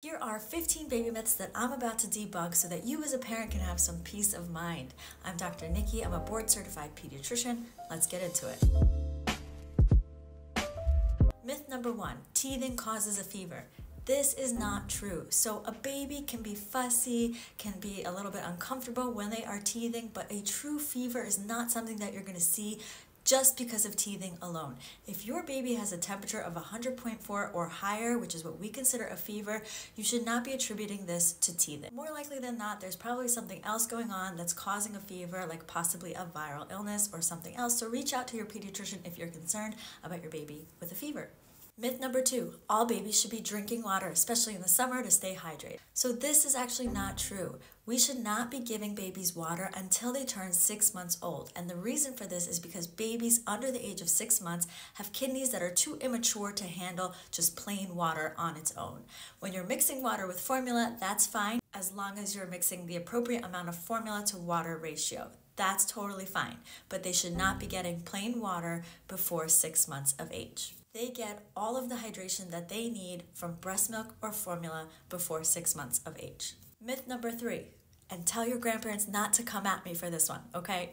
Here are 15 baby myths that I'm about to debunk so that you as a parent can have some peace of mind. I'm Dr. Nikki, I'm a board certified pediatrician. Let's get into it. Myth number 1, teething causes a fever. This is not true. So a baby can be fussy, can be a little bit uncomfortable when they are teething, but a true fever is not something that you're going to see just because of teething alone. If your baby has a temperature of 100.4 or higher, which is what we consider a fever, you should not be attributing this to teething. More likely than not, there's probably something else going on that's causing a fever, like possibly a viral illness or something else. So reach out to your pediatrician if you're concerned about your baby with a fever. Myth number 2, all babies should be drinking water, especially in the summer, to stay hydrated. So this is actually not true. We should not be giving babies water until they turn 6 months old. And the reason for this is because babies under the age of 6 months have kidneys that are too immature to handle just plain water on its own. When you're mixing water with formula, that's fine, as long as you're mixing the appropriate amount of formula to water ratio. That's totally fine, but they should not be getting plain water before 6 months of age. They get all of the hydration that they need from breast milk or formula before 6 months of age. Myth number 3, and tell your grandparents not to come at me for this one, okay?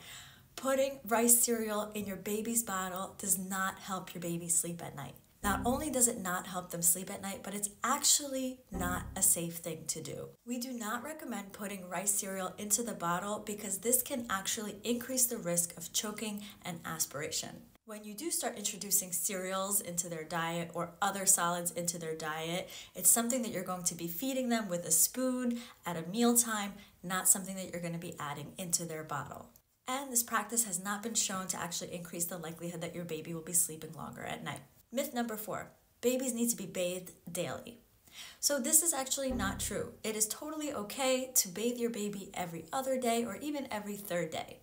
Putting rice cereal in your baby's bottle does not help your baby sleep at night. Not only does it not help them sleep at night, but it's actually not a safe thing to do. We do not recommend putting rice cereal into the bottle because this can actually increase the risk of choking and aspiration. When you do start introducing cereals into their diet or other solids into their diet, it's something that you're going to be feeding them with a spoon at a mealtime, not something that you're going to be adding into their bottle. And this practice has not been shown to actually increase the likelihood that your baby will be sleeping longer at night. Myth number 4, babies need to be bathed daily. So this is actually not true. It is totally okay to bathe your baby every other day or even every third day.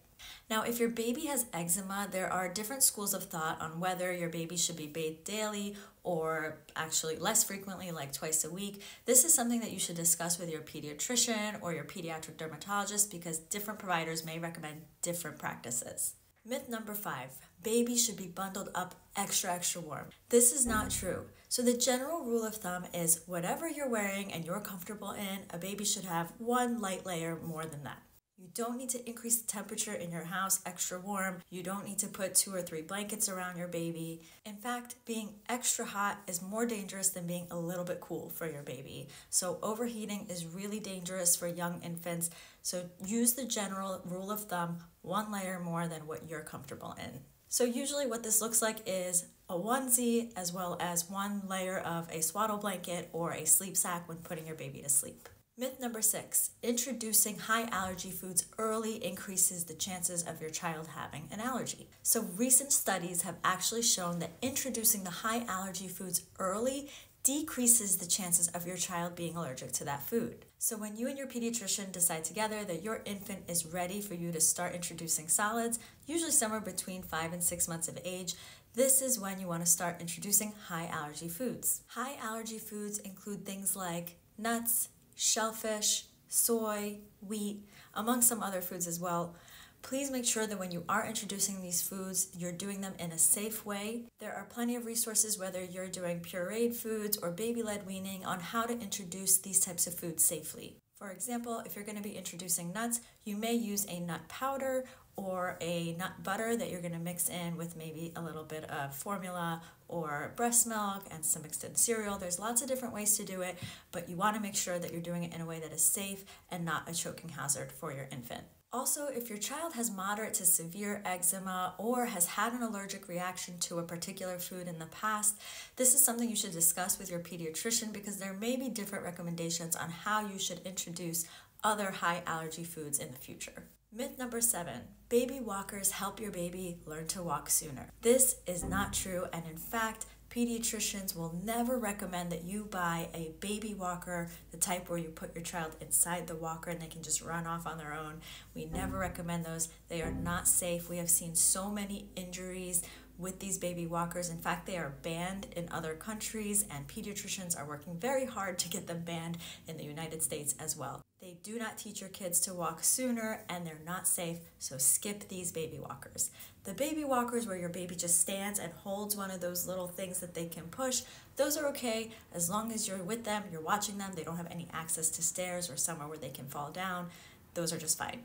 Now, if your baby has eczema, there are different schools of thought on whether your baby should be bathed daily or actually less frequently, like twice a week. This is something that you should discuss with your pediatrician or your pediatric dermatologist because different providers may recommend different practices. Myth number 5, babies should be bundled up extra warm. This is not true. So the general rule of thumb is whatever you're wearing and you're comfortable in, a baby should have one light layer more than that. You don't need to increase the temperature in your house extra warm. You don't need to put 2 or 3 blankets around your baby. In fact, being extra hot is more dangerous than being a little bit cool for your baby. So overheating is really dangerous for young infants. So use the general rule of thumb, one layer more than what you're comfortable in. So usually what this looks like is a onesie as well as one layer of a swaddle blanket or a sleep sack when putting your baby to sleep. Myth number 6, introducing high allergy foods early increases the chances of your child having an allergy. So recent studies have actually shown that introducing the high allergy foods early decreases the chances of your child being allergic to that food. So when you and your pediatrician decide together that your infant is ready for you to start introducing solids, usually somewhere between 5 and 6 months of age, this is when you want to start introducing high allergy foods. High allergy foods include things like nuts, shellfish, soy, wheat, among some other foods as well. Please make sure that when you are introducing these foods, you're doing them in a safe way. There are plenty of resources, whether you're doing pureed foods or baby-led weaning, on how to introduce these types of foods safely. For example, if you're going to be introducing nuts, you may use a nut powder or a nut butter that you're going to mix in with maybe a little bit of formula or breast milk and some mixed in cereal. There's lots of different ways to do it, but you want to make sure that you're doing it in a way that is safe and not a choking hazard for your infant. Also, if your child has moderate to severe eczema or has had an allergic reaction to a particular food in the past, this is something you should discuss with your pediatrician because there may be different recommendations on how you should introduce other high allergy foods in the future. Myth number 7, baby walkers help your baby learn to walk sooner. This is not true, and in fact, pediatricians will never recommend that you buy a baby walker, the type where you put your child inside the walker and they can just run off on their own. We never recommend those. They are not safe. We have seen so many injuries with these baby walkers. In fact, they are banned in other countries, and pediatricians are working very hard to get them banned in the United States as well. They do not teach your kids to walk sooner, and they're not safe, so skip these baby walkers. The baby walkers where your baby just stands and holds one of those little things that they can push, those are okay as long as you're with them, you're watching them, they don't have any access to stairs or somewhere where they can fall down. Those are just fine.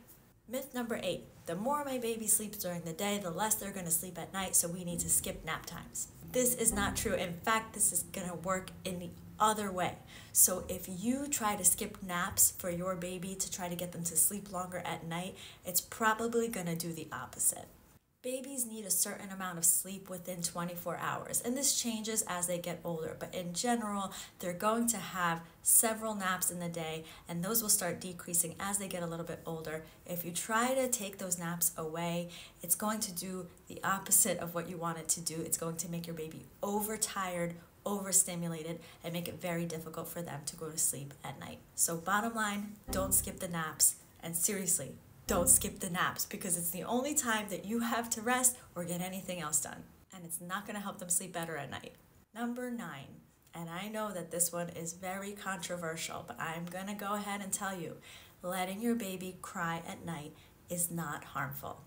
Myth number 8, the more my baby sleeps during the day, the less they're going to sleep at night, so we need to skip nap times. This is not true. In fact, this is going to work in the other way. So if you try to skip naps for your baby to try to get them to sleep longer at night, it's probably going to do the opposite. Babies need a certain amount of sleep within 24 hours, and this changes as they get older, but in general, they're going to have several naps in the day, and those will start decreasing as they get a little bit older. If you try to take those naps away, it's going to do the opposite of what you want it to do. It's going to make your baby overtired, overstimulated, and make it very difficult for them to go to sleep at night. So bottom line, don't skip the naps, and seriously, don't skip the naps, because it's the only time that you have to rest or get anything else done. And it's not going to help them sleep better at night. Number 9, and I know that this one is very controversial, but I'm going to go ahead and tell you, letting your baby cry at night is not harmful.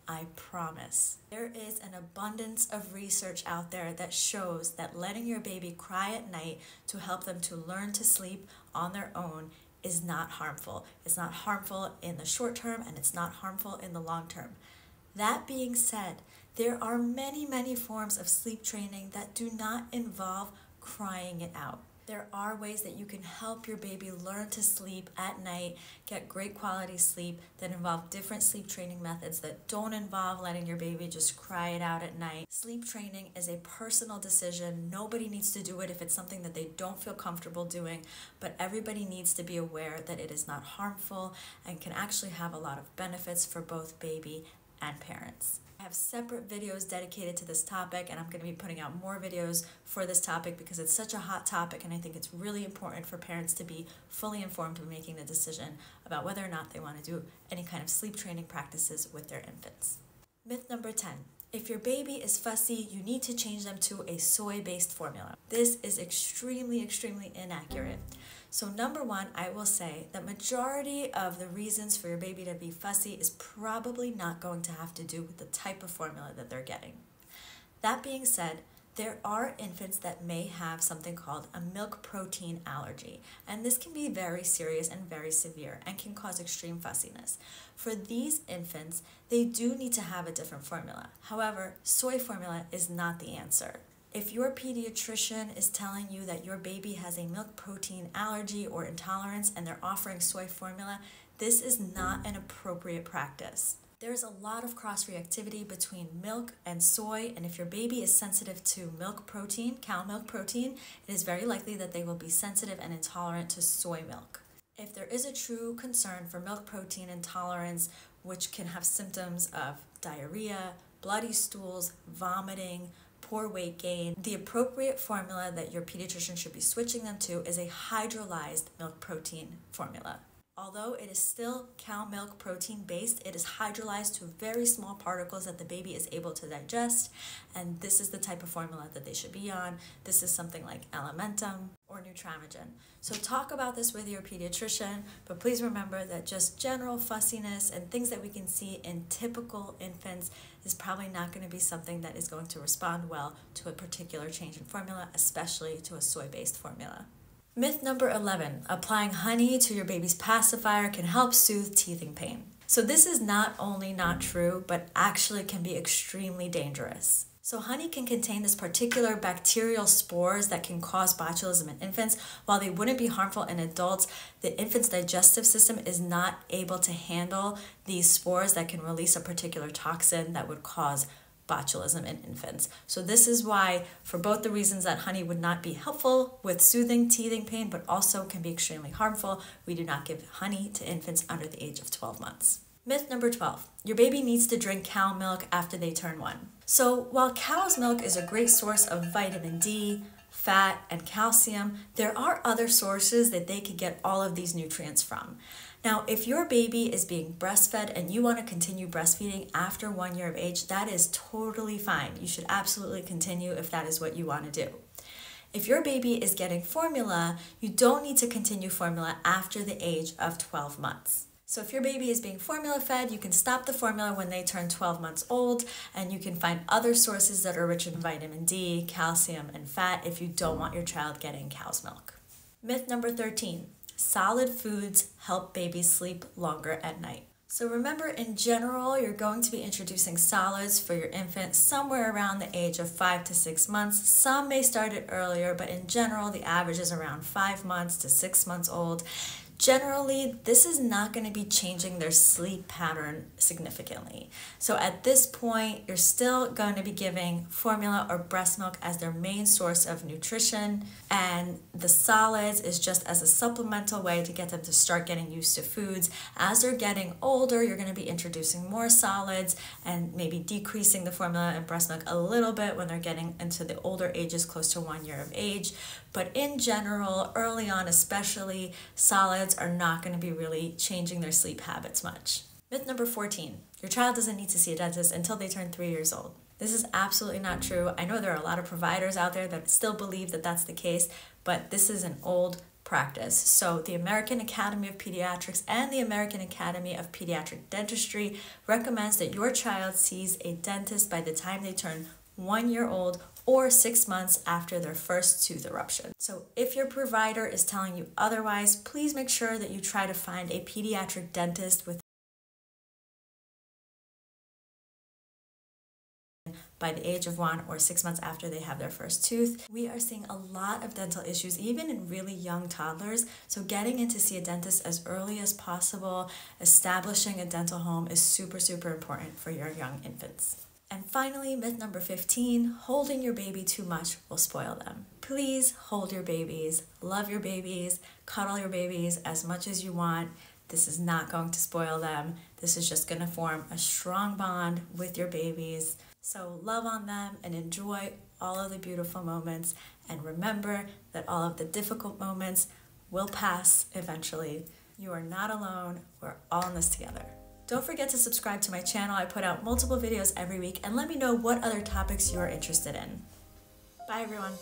I promise. There is an abundance of research out there that shows that letting your baby cry at night to help them to learn to sleep on their own is not harmful. It's not harmful in the short term, and it's not harmful in the long term. That being said, there are many forms of sleep training that do not involve crying it out. There are ways that you can help your baby learn to sleep at night, get great quality sleep, that involve different sleep training methods that don't involve letting your baby just cry it out at night. Sleep training is a personal decision. Nobody needs to do it if it's something that they don't feel comfortable doing, but everybody needs to be aware that it is not harmful and can actually have a lot of benefits for both baby and parents. I have separate videos dedicated to this topic, and I'm going to be putting out more videos for this topic because it's such a hot topic, and I think it's really important for parents to be fully informed when making the decision about whether or not they want to do any kind of sleep training practices with their infants. Myth number 10. If your baby is fussy, you need to change them to a soy-based formula. This is extremely inaccurate. So number 1, I will say that majority of the reasons for your baby to be fussy is probably not going to have to do with the type of formula that they're getting. That being said, there are infants that may have something called a milk protein allergy, and this can be very serious and very severe and can cause extreme fussiness. For these infants, they do need to have a different formula. However, soy formula is not the answer. If your pediatrician is telling you that your baby has a milk protein allergy or intolerance and they're offering soy formula, this is not an appropriate practice. There's a lot of cross-reactivity between milk and soy, and if your baby is sensitive to milk protein, cow milk protein, it is very likely that they will be sensitive and intolerant to soy milk. If there is a true concern for milk protein intolerance, which can have symptoms of diarrhea, bloody stools, vomiting, poor weight gain, the appropriate formula that your pediatrician should be switching them to is a hydrolyzed milk protein formula. Although it is still cow milk protein based, it is hydrolyzed to very small particles that the baby is able to digest, and this is the type of formula that they should be on. This is something like Alimentum or Nutramigen. So talk about this with your pediatrician, but please remember that just general fussiness and things that we can see in typical infants is probably not going to be something that is going to respond well to a particular change in formula, especially to a soy-based formula. Myth number 11, applying honey to your baby's pacifier can help soothe teething pain. So this is not only not true, but actually can be extremely dangerous. So honey can contain this particular bacterial spores that can cause botulism in infants. While they wouldn't be harmful in adults, the infant's digestive system is not able to handle these spores that can release a particular toxin that would cause botulism in infants. So this is why, for both the reasons that honey would not be helpful with soothing teething pain, but also can be extremely harmful, we do not give honey to infants under the age of 12 months. Myth number 12, your baby needs to drink cow milk after they turn 1. So while cow's milk is a great source of vitamin D, fat, and calcium, there are other sources that they could get all of these nutrients from. Now, if your baby is being breastfed and you want to continue breastfeeding after 1 year of age, that is totally fine. You should absolutely continue if that is what you want to do. If your baby is getting formula, you don't need to continue formula after the age of 12 months. So if your baby is being formula fed, you can stop the formula when they turn 12 months old, and you can find other sources that are rich in vitamin D, calcium, and fat if you don't want your child getting cow's milk. Myth number 13, solid foods help babies sleep longer at night. So remember, in general, you're going to be introducing solids for your infant somewhere around the age of 5 to 6 months. Some may start it earlier, but in general, the average is around 5 months to 6 months old. Generally, this is not going to be changing their sleep pattern significantly. So at this point, you're still going to be giving formula or breast milk as their main source of nutrition, and the solids is just as a supplemental way to get them to start getting used to foods. As they're getting older, you're going to be introducing more solids and maybe decreasing the formula and breast milk a little bit when they're getting into the older ages, close to 1 year of age. But in general, early on especially, solids are not going to be really changing their sleep habits much. Myth number 14, your child doesn't need to see a dentist until they turn 3 years old. This is absolutely not true. I know there are a lot of providers out there that still believe that that's the case, but this is an old practice. So the American Academy of Pediatrics and the American Academy of Pediatric Dentistry recommends that your child sees a dentist by the time they turn 1 year old or 6 months after their first tooth eruption. So if your provider is telling you otherwise, please make sure that you try to find a pediatric dentist by the age of 1 or 6 months after they have their first tooth. We are seeing a lot of dental issues, even in really young toddlers. So getting in to see a dentist as early as possible, establishing a dental home is super, super important for your young infants. And finally, myth number 15, holding your baby too much will spoil them. Please hold your babies, love your babies, cuddle your babies as much as you want. This is not going to spoil them. This is just going to form a strong bond with your babies. So love on them and enjoy all of the beautiful moments. And remember that all of the difficult moments will pass eventually. You are not alone. We're all in this together. Don't forget to subscribe to my channel. I put out multiple videos every week, and let me know what other topics you're interested in. Bye, everyone.